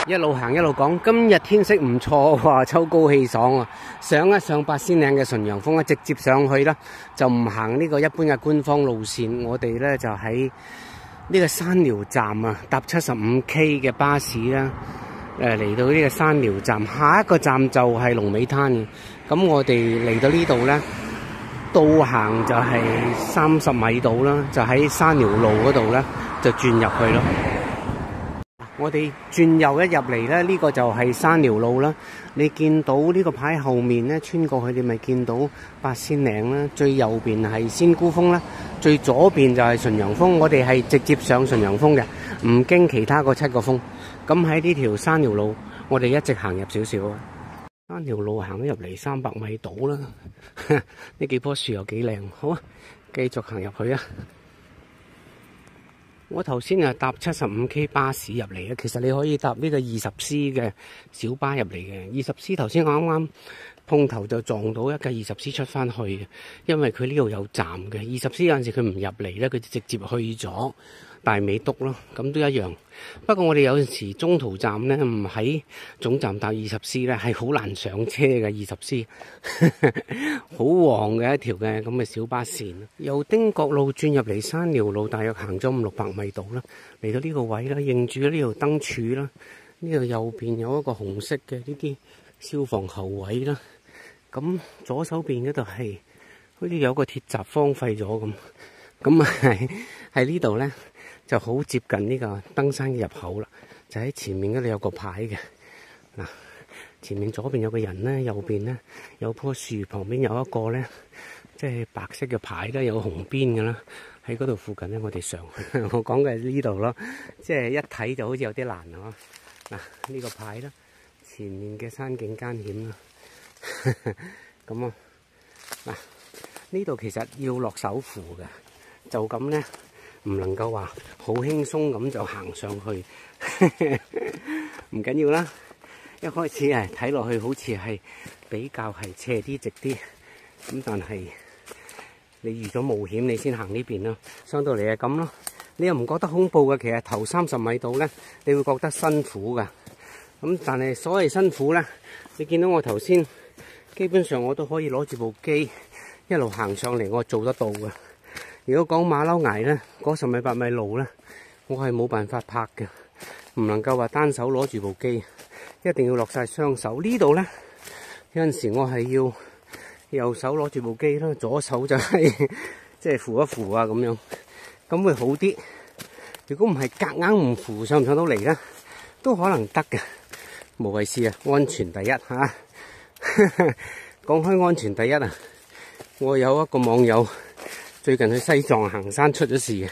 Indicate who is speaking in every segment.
Speaker 1: 一路行一路講，今日天色唔錯喎，秋高氣爽啊！上一上八仙嶺嘅純陽峰直接上去啦，就唔行呢個一般嘅官方路線。我哋咧就喺呢個山寮站啊，搭 75K 嘅巴士啦，嚟到呢個山寮站，下一個站就係龍尾灘嘅。咁我哋嚟到呢度咧，倒行就係30米度啦，就喺山寮路嗰度咧就轉入去咯。我哋轉右一入嚟咧，呢個就係山寮路啦。你見到呢個牌後面咧，穿過去你咪見到八仙嶺啦。最右邊係仙姑峰啦，最左邊就係純陽峰。我哋係直接上純陽峰嘅，唔經其他嗰7個峰。咁喺呢條山寮路，我哋一直行入少少啊。山寮路行咗入嚟300米度啦。呢幾棵樹又幾靚，好啊，繼續行入去啊。我頭先係搭 75K 巴士入嚟嘅，其實你可以搭呢個 20C 嘅小巴入嚟嘅。20C 頭先我啱啱碰頭就撞到一架 20C 出翻去嘅，因為佢呢度有站嘅。20C 有陣時佢唔入嚟咧，佢就直接去咗大美督咯，咁都一樣。不過我哋有陣時中途站咧唔喺總站搭 20C 咧，係好難上車嘅。20C 好旺嘅一條嘅咁嘅小巴線，由汀角路轉入嚟山寮路，大約行咗500-600米度啦。嚟到呢個位啦，認住呢條燈柱啦，呢度右邊有一個紅色嘅呢啲消防喉位啦。咁左手邊嗰度係好似有個鐵閘荒廢咗咁，咁喺呢度咧就好接近呢個登山嘅入口啦。就喺前面嗰度有個牌嘅嗱，前面左邊有個人咧，右邊咧有棵樹，旁邊有一個咧即係白色嘅牌咧，有紅邊嘅啦。喺嗰度附近咧，我哋上去。我講嘅係呢度咯，即係一睇就好似有啲難啊。嗱，呢個牌啦，前面嘅山徑艱險啦。咁啊，嗱，呢度其實要落手扶嘅，就咁咧唔能夠話好輕鬆咁就行上去。唔緊要啦，一開始係睇落去好似係比較係斜啲直啲，咁但係你預咗冒險你先行呢邊咯，上到嚟係咁咯。你又唔覺得恐怖嘅？其實頭30米度咧，你會覺得辛苦噶。咁但係所謂辛苦咧，你見到我頭先基本上我都可以攞住部機一路行上嚟，我做得到嘅。如果講馬騮崖咧，嗰10米8米路咧，我係冇辦法拍嘅，唔能夠話單手攞住部機，一定要落晒雙手。呢度咧有陣時我係要右手攞住部機啦，左手就係即係扶一扶啊咁樣，咁會好啲。如果唔係夾硬唔扶，上唔上到嚟咧，都可能得嘅。無謂事啊，安全第一吓。講開安全第一啊，我有一個網友最近去西藏行山出咗事嘅。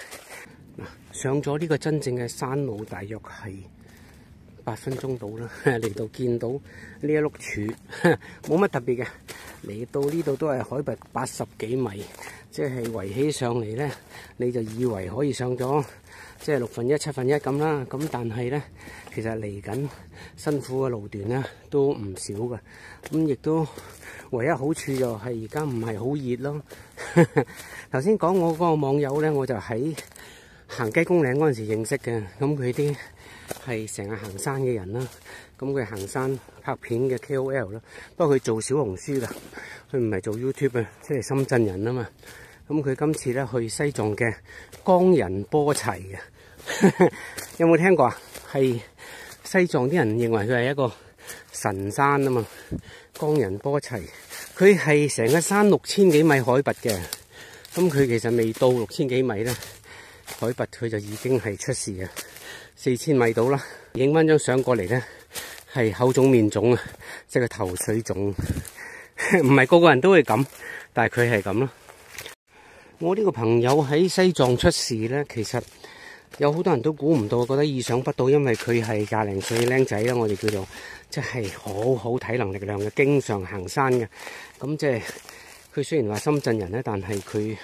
Speaker 1: 上咗呢個真正嘅山路，大約係8分鐘到啦。嚟到見到呢一碌柱，冇乜特別嘅。嚟到呢度都係海拔80幾米，即係圍起上嚟咧，你就以為可以上咗即係1/6、1/7咁啦。咁但係咧，其實嚟緊辛苦嘅路段咧都唔少嘅。咁亦都唯一好處就係而家唔係好熱咯。頭先講我嗰個網友咧，我就喺行雞公嶺嗰陣時認識嘅。咁佢啲係成日行山嘅人啦。咁佢行山拍片嘅 KOL 啦，不過佢做小紅書噶，佢唔係做 YouTube 啊，即係深圳人啊嘛。咁佢今次咧去西藏嘅岡仁波齊嘅，有冇聽過啊？係西藏啲人認為佢係一個神山啊嘛。岡仁波齊，佢係成個山6000幾米海拔嘅。咁佢其實未到6000幾米咧，海拔佢就已經係出事啊，4000米到啦。影翻張相過嚟咧，係口腫面腫啊，即係個頭水腫。唔係個個人都會咁，但係佢係咁咯。我呢個朋友喺西藏出事咧，其實有好多人都估唔到，覺得意想不到，因為佢係廿零歲僆仔啦，我哋叫做即係好好體能力量嘅，經常行山嘅。咁即係佢雖然話深圳人咧，但係佢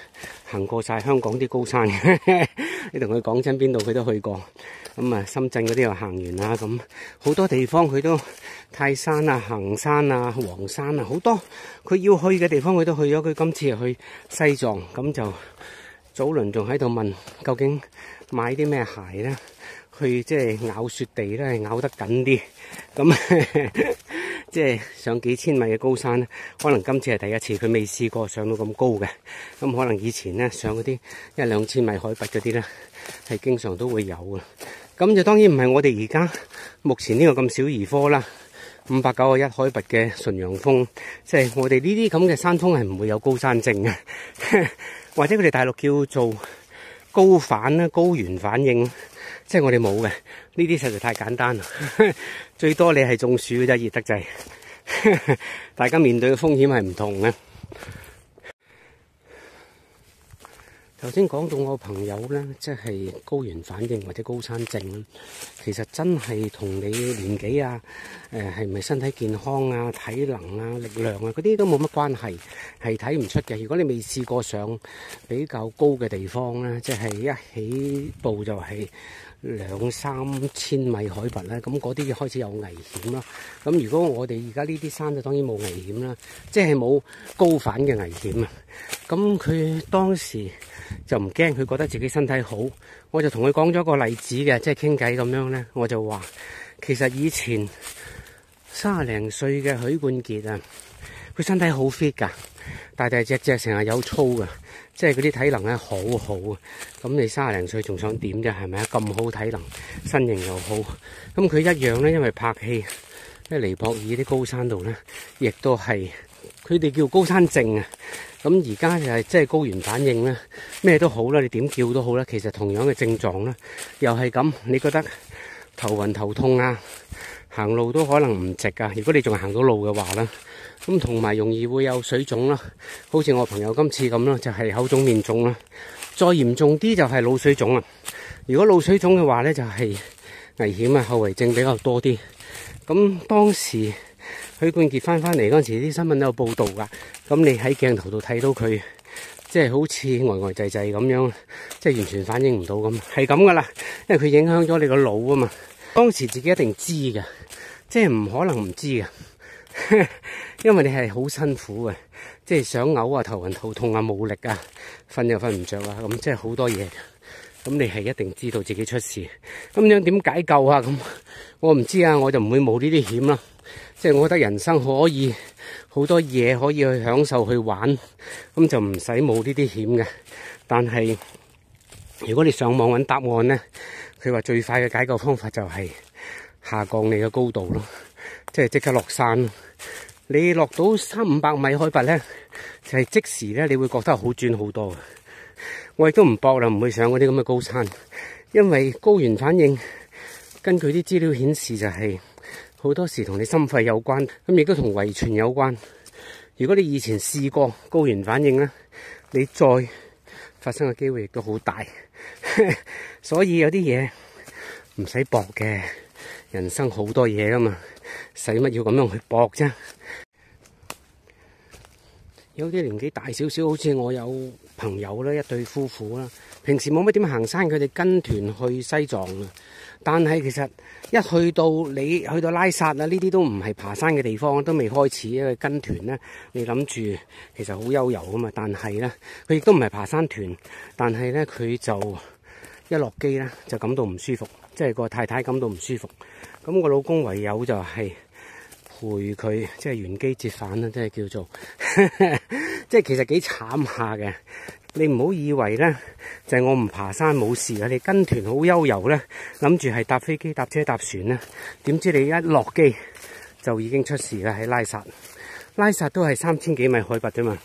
Speaker 1: 行過晒香港啲高山嘅。你同佢講真邊度佢都去過。咁啊，深圳嗰啲又行完啦，咁好多地方佢都泰山啊、衡山啊、黃山啊，好多佢要去嘅地方佢都去咗。佢今次又去西藏，咁就早輪仲喺度問究竟買啲咩鞋咧，去即係咬雪地咧，咬得緊啲。咁即係上幾千米嘅高山咧，可能今次係第一次，佢未試過上到咁高嘅。咁可能以前咧上嗰啲1-2千米海拔嗰啲咧，係經常都會有嘅。咁就當然唔係我哋而家目前呢個咁小兒科啦，591海拔嘅純陽峰，即係我哋呢啲咁嘅山峰係唔會有高山症嘅，或者佢哋大陸叫做高反啦、高原反應，即係我哋冇嘅。呢啲實在太簡單啦，最多你係中暑嘅啫，熱得滯。大家面對嘅風險係唔同嘅。頭先講到我朋友咧，即係高原反應或者高山症，其實真係同你年紀啊、係咪身體健康啊、體能啊、力量啊嗰啲都冇乜關係，係睇唔出嘅。如果你未試過上比較高嘅地方咧，即係一起步就係2-3千米海拔咧，咁嗰啲就開始有危險啦。咁如果我哋而家呢啲山就當然冇危險啦，即係冇高反嘅危險啊。咁佢當時就唔驚，佢覺得自己身體好，我就同佢講咗個例子嘅，即係傾偈咁樣咧，我就話其實以前30零歲嘅許冠傑啊，佢身體好 fit 噶，大大隻隻，成日有操噶，即係嗰啲體能咧好好啊。咁你30零歲仲想點啫？係咪啊？咁好體能，身形又好，咁佢一樣咧，因為拍戲，即係尼泊爾啲高山度咧，亦都係佢哋叫高山症啊。咁而家就係即係高原反應咧，咩都好啦，你點叫都好啦。其實同樣嘅症狀咧，又係咁。你覺得頭暈頭痛啊，行路都可能唔直啊。如果你仲行到路嘅話啦，咁同埋容易會有水腫啦，好似我朋友今次咁啦，就係口腫面腫啦。再嚴重啲就係腦水腫啊。如果腦水腫嘅話咧，就係危險啊，後遺症比較多啲。咁當時許冠傑翻嚟嗰陣時，啲新聞都有報道噶。咁你喺鏡頭度睇到佢，即係好似呆滯咁樣，即係完全反應唔到咁，係咁噶啦。因為佢影響咗你個腦啊嘛。當時自己一定知嘅，即係唔可能唔知嘅，因為你係好辛苦嘅，即係想嘔啊、頭暈頭痛啊、冇力啊、瞓又瞓唔着啊，咁即係好多嘢。咁你係一定知道自己出事，咁樣點解救啊？咁我唔知啊，我就唔會冒呢啲險啦。即係我覺得人生可以好多嘢可以去享受去玩，咁就唔使冒呢啲險嘅。但係如果你上網揾答案呢，佢話最快嘅解救方法就係下降你嘅高度咯，即係即刻落山。你落到300-500米海拔呢，就係即時呢，你會覺得好轉好多。我亦都唔搏啦，唔會上嗰啲咁嘅高山，因為高原反應根據啲資料顯示就係好多時同你心肺有關，咁亦都同遺傳有關。如果你以前試過高原反應咧，你再發生嘅機會亦都好大。所以有啲嘢唔使搏嘅，人生好多嘢噶嘛，使乜要咁樣去搏啫？有啲年紀大少少，好似我有朋友啦，一對夫婦啦，平時冇乜點行山，佢哋跟團去西藏啊。但係其實一去到拉薩啊，呢啲都唔係爬山嘅地方，都未開始。因為跟團咧，你諗住其實好悠遊啊嘛。但係咧，佢亦都唔係爬山團，但係咧佢就一落機咧就感到唔舒服，即係個太太感到唔舒服。咁個老公唯有就係陪佢，即係原機折返啦，即係叫做，即係其實幾慘下嘅。你唔好以為咧，就係我唔爬山冇事啊！你跟團好悠遊咧，諗住係搭飛機、搭車、搭船咧，點知你一落機就已經出事啦！喺拉薩，拉薩都係3000幾米海拔啫嘛。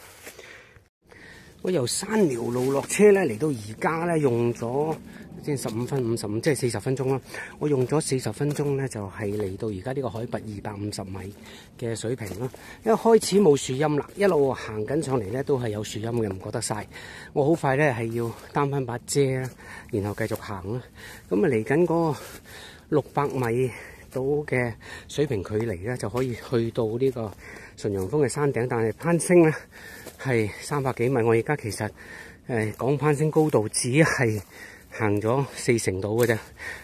Speaker 1: 我由山寮路落車咧，嚟到而家咧用咗即係15分55，即係40分鐘啦。我用咗40分鐘咧，就係嚟到而家呢個海拔250米嘅水平啦。因為開始冇樹蔭啦，一路行緊上嚟咧都係有樹蔭嘅，唔覺得曬。我好快咧係要擔翻把遮啦，然後繼續行啦。咁啊嚟緊嗰個600米到嘅水平距離咧，就可以去到呢個純陽峰嘅山頂，但係攀升咧係300幾米。我而家其實講攀升高度只係行咗40%度嘅啫，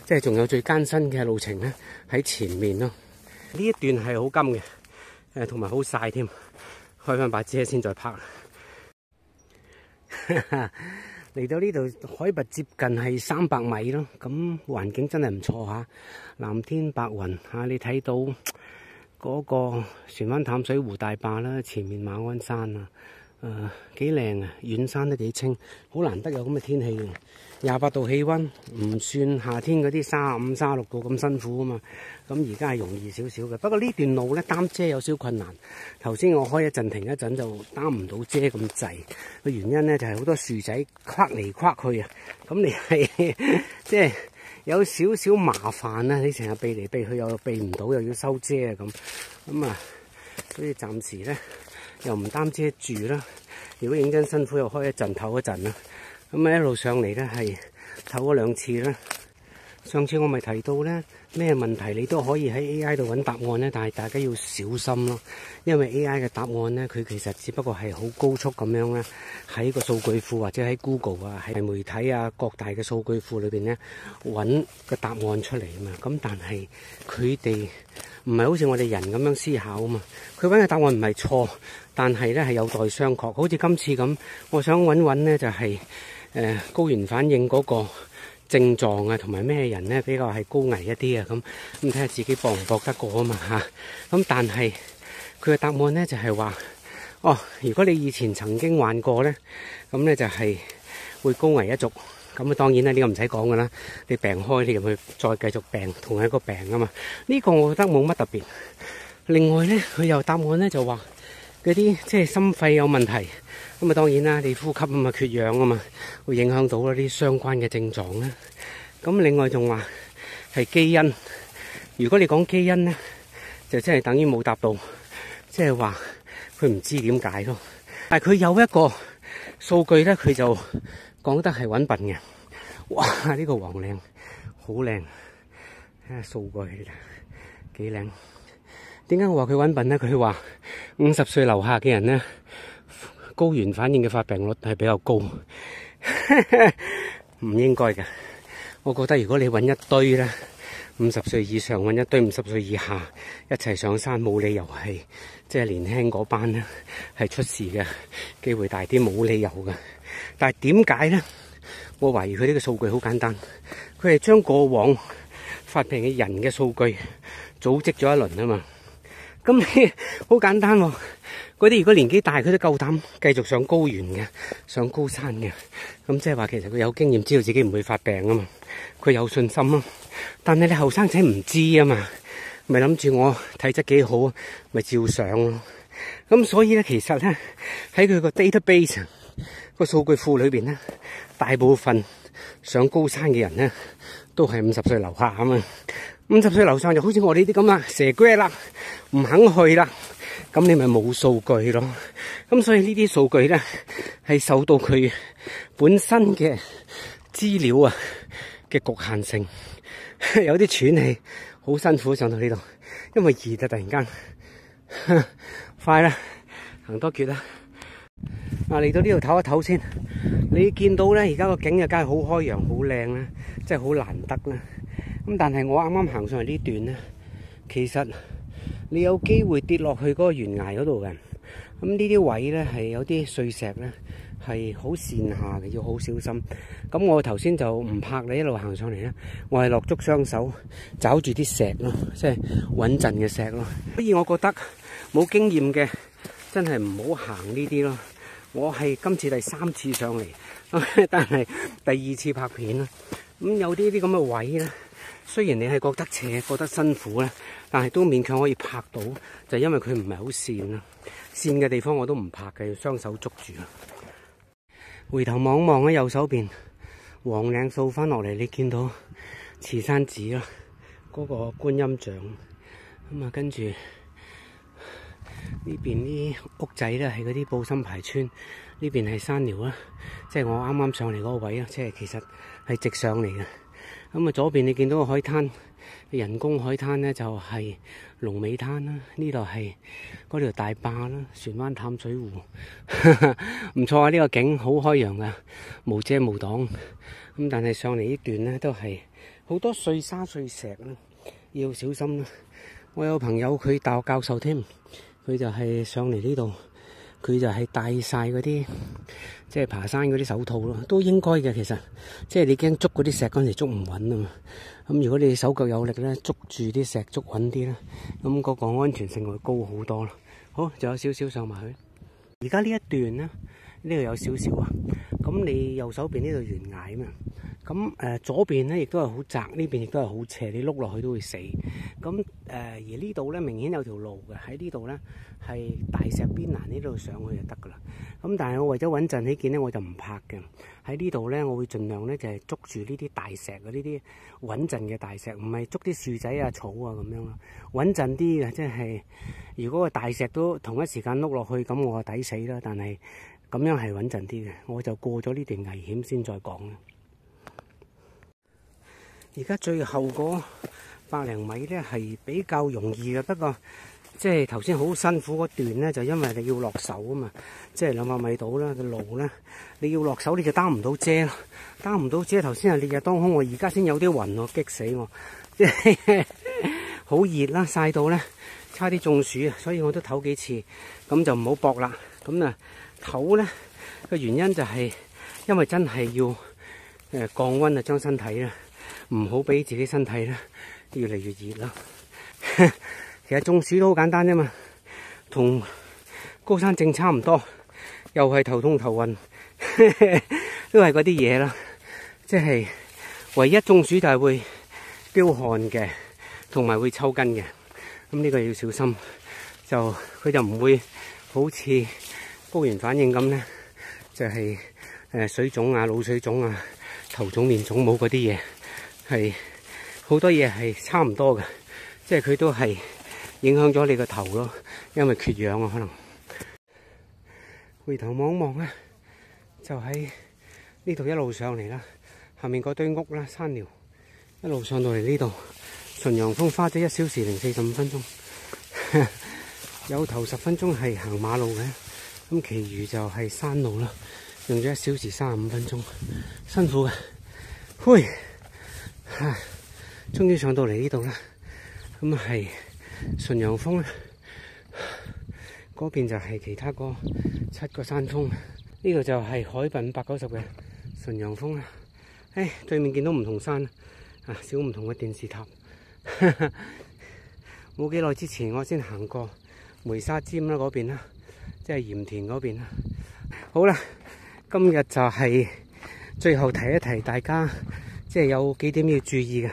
Speaker 1: 即係仲有最艱辛嘅路程咧喺前面咯。呢一段係好金嘅，同埋好曬添。開翻把遮先再拍。嚟到呢度海拔接近係300米咯，咁環境真係唔錯嚇，藍天白雲嚇，你睇到嗰個船灣淡水湖大壩啦，前面馬鞍山啊，幾靚啊，遠山都幾清，好難得有咁嘅天氣嘅。28度氣温，唔算夏天嗰啲35、36度咁辛苦啊嘛。咁而家係容易少少嘅，不過呢段路咧擔遮有少困難。頭先我開一陣停一陣就擔唔到遮咁滯，個原因咧就係好多樹仔跨嚟跨去啊。咁你係即係有少少麻煩啊！你成日避嚟避去又避唔到，又要收遮啊咁啊，所以暫時咧又唔擔遮住啦。如果認真辛苦又開一陣唞一陣啦。咁一路上嚟咧係唞咗2次啦。上次我咪提到咧咩問題你都可以喺 AI 度揾答案咧，但係大家要小心咯，因為 AI 嘅答案咧佢其實只不過係好高速咁樣咧喺個數據庫或者喺 Google 啊、喺媒體啊各大嘅數據庫裏邊咧揾個答案出嚟啊嘛。咁但係佢哋唔係好似我哋人咁樣思考啊嘛。佢揾嘅答案唔係錯，但係咧係有待商榷。好似今次咁，我想揾咧就係高原反應嗰個症狀啊，同埋咩人咧比較係高危一啲啊，咁睇下自己搏唔搏得過啊嘛嚇。咁但係佢嘅答案咧就係話，如果你以前曾經患過咧，咁咧就係會高危一族。咁啊當然啦，呢個唔使講噶啦，你病開你就會再繼續病同一個病啊嘛。呢個我覺得冇乜特別。另外咧，佢又答案咧就話嗰啲即係心肺有問題。咁啊，當然啦，你呼吸啊嘛，缺氧啊嘛，會影響到嗰啲相關嘅症狀啦。咁另外仲話係基因，如果你講基因咧，就真係等於冇答到，即係話佢唔知點解咯。但係佢有一個數據咧，佢就講得係揾笨嘅。哇！呢個黃嶺好靚，睇下數據幾靚。點解我話佢揾笨咧？佢話50歲樓下嘅人咧，高原反應嘅發病率係比較高，唔應該嘅。我覺得如果你揾一堆咧，50歲以上揾一堆50歲以下一齊上山，冇理由係即係年輕嗰班咧係出事嘅機會大啲，冇理由嘅。但係點解咧？我懷疑佢呢個數據好簡單，佢係將過往發病嘅人嘅數據組織咗一輪啊嘛。咁你好簡單喎，嗰啲如果年紀大，佢都夠膽繼續上高原嘅，上高山嘅。咁即係話其實佢有經驗，知道自己唔會發病啊嘛，佢有信心啊。但係你後生仔唔知啊嘛，咪諗住我體質幾好，咪照上咯。咁所以咧，其實咧喺佢個 database 個數據庫裏邊咧，大部分上高山嘅人咧都係50歲樓下啊嘛。50歲樓上就好似我呢啲咁啦，蛇龜啦，唔肯去啦，咁你咪冇數據咯。咁所以呢啲數據咧係受到佢本身嘅資料啊嘅局限性，有啲喘氣，好辛苦上到呢度，因為熱啊突然間，快啦，行多橛啦。嚟到呢度唞一唞先。你見到咧，而家個景又梗係好開揚，好靚啦，即係好難得啦。咁但係我啱啱行上嚟呢段咧，其實你有機會跌落去嗰個懸崖嗰度嘅。咁呢啲位咧係有啲碎石咧，係好跣下嘅，要好小心。咁我頭先就唔拍你一路行上嚟咧，我係落足雙手抓住啲石咯，即係穩陣嘅石咯。所以我覺得冇經驗嘅真係唔好行呢啲咯。我係今次第3次上嚟，但係第2次拍片啦。咁有啲咁嘅位咧，雖然你係覺得斜、覺得辛苦咧，但係都勉強可以拍到，就因為佢唔係好跣啦。跣嘅地方我都唔拍嘅，要雙手捉住。回頭望望喺右手邊，黃嶺掃翻落嚟，你見到慈山寺啦，嗰個觀音像。咁啊，跟住呢邊啲屋仔咧係嗰啲布心排村，呢邊係山寮啦，即係我啱啱上嚟嗰個位啊，即係其實係直上嚟嘅。咁啊，左邊你見到個海灘，人工海灘咧就係龍尾灘啦，呢度係嗰條大壩啦，船灣淡水湖，唔錯啊！呢個景好開揚噶，無遮無擋。咁但係上嚟呢段咧都係好多碎沙碎石啦，要小心啦。我有朋友佢大學教授添，佢就係上嚟呢度佢就係戴晒嗰啲即係爬山嗰啲手套咯，都應該嘅。其實即係你驚捉嗰啲石嗰陣時捉唔穩啊嘛。咁如果你手腳有力咧，捉住啲石捉穩啲咧，咁嗰個安全性會高好多咯。好，仲有少少上埋去。而家呢一段咧，呢度有少少啊。咁你右手邊呢度懸崖啊嘛。咁左邊咧亦都係好窄，呢邊亦都係好斜，你碌落去都會死。咁而呢度咧明顯有條路嘅，喺呢度咧係大石邊欄呢度上去就得噶啦。咁但係我為咗穩陣起見咧，我就唔拍嘅。喺呢度咧，我會盡量咧就係捉住呢啲大石啊，呢啲穩陣嘅大石，唔係捉啲樹仔啊、草啊咁樣咯，穩陣啲嘅。即係如果個大石都同一時間碌落去，咁我就抵死啦。但係咁樣係穩陣啲嘅，我就過咗呢段危險先再講啦。而家最後嗰100零米咧係比較容易嘅，不過即係頭先好辛苦嗰段咧，就因為你要落手啊嘛，即係200米到啦嘅路咧，你要落手你就擔唔到遮咯，擔唔到遮。頭先係烈日當空，我而家先有啲暈喎，激死我！即係好熱啦，曬到咧差啲中暑啊，所以我都唞幾次，咁就唔好搏啦。咁啊唞咧嘅原因就係因為真係要降溫啊，將身體咧。唔好俾自己身體咧越嚟越熱啦。其實中暑都好簡單啫嘛，同高山症差唔多，又係頭痛頭暈，都係嗰啲嘢啦。即係唯一中暑就係會飆汗嘅，同埋會抽筋嘅。咁呢個要小心，就佢就唔會好似高原反應咁咧，就係水腫啊、腦水腫啊、頭腫面腫冇嗰啲嘢。係好多嘢係差唔多嘅，即係佢都係影響咗你個頭咯，因為缺氧啊可能。回頭望望咧，就喺呢度一路上嚟啦，下面嗰堆屋啦、山寮，一路上到嚟呢度，純陽峰花咗1小時零45分鐘，有頭10分鐘係行馬路嘅，咁其餘就係山路啦，用咗1小時35分鐘，辛苦嘅，嘿。終於上到嚟呢度啦，咁係純陽峰啦，嗰邊就係其他嗰7個山峰，呢度就係海拔590嘅純陽峰啦。對面見到唔同山啊，小唔同嘅電視塔。冇幾耐之前我先行過梅沙尖啦嗰邊啦，即係鹽田嗰邊啦。好啦，今日就係最後提一提大家。即係有幾點要注意嘅，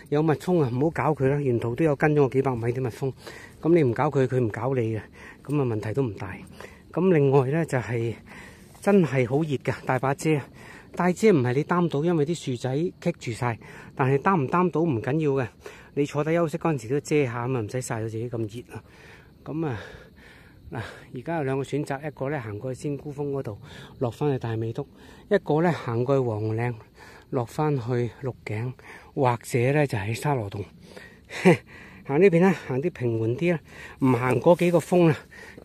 Speaker 1: 有蜜蜂啊，唔好搞佢啦。沿途都有跟咗我幾百米啲蜜蜂，咁你唔搞佢，佢唔搞你嘅，咁啊問題都唔大。咁另外咧就係真係好熱㗎，帶把遮。帶遮唔係你擔到，因為啲樹仔棘住晒，但係擔唔擔到唔緊要嘅。你坐低休息嗰陣時都遮下咁啊，唔使曬到自己咁熱啊。咁啊嗱，而家有2個選擇，一個咧行過去仙姑峰嗰度，落翻去大美督；一個咧行過去黃嶺。落翻去鹿頸，或者咧就喺沙羅洞行呢邊啦，行啲平緩啲啦，唔行嗰幾個峰啦，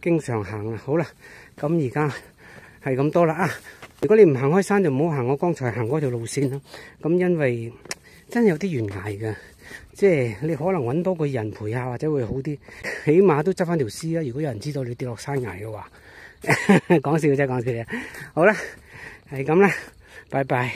Speaker 1: 經常行啦。好啦，咁而家係咁多啦啊！如果你唔行開山，就唔好行我剛才行嗰條路線啦。咁因為真係有啲懸崖嘅，即係你可能揾多個人陪下，或者會好啲，起碼都執翻條屍啦。如果有人知道你跌落山崖嘅話，講笑啫，講笑啫。好啦，係咁啦，拜拜。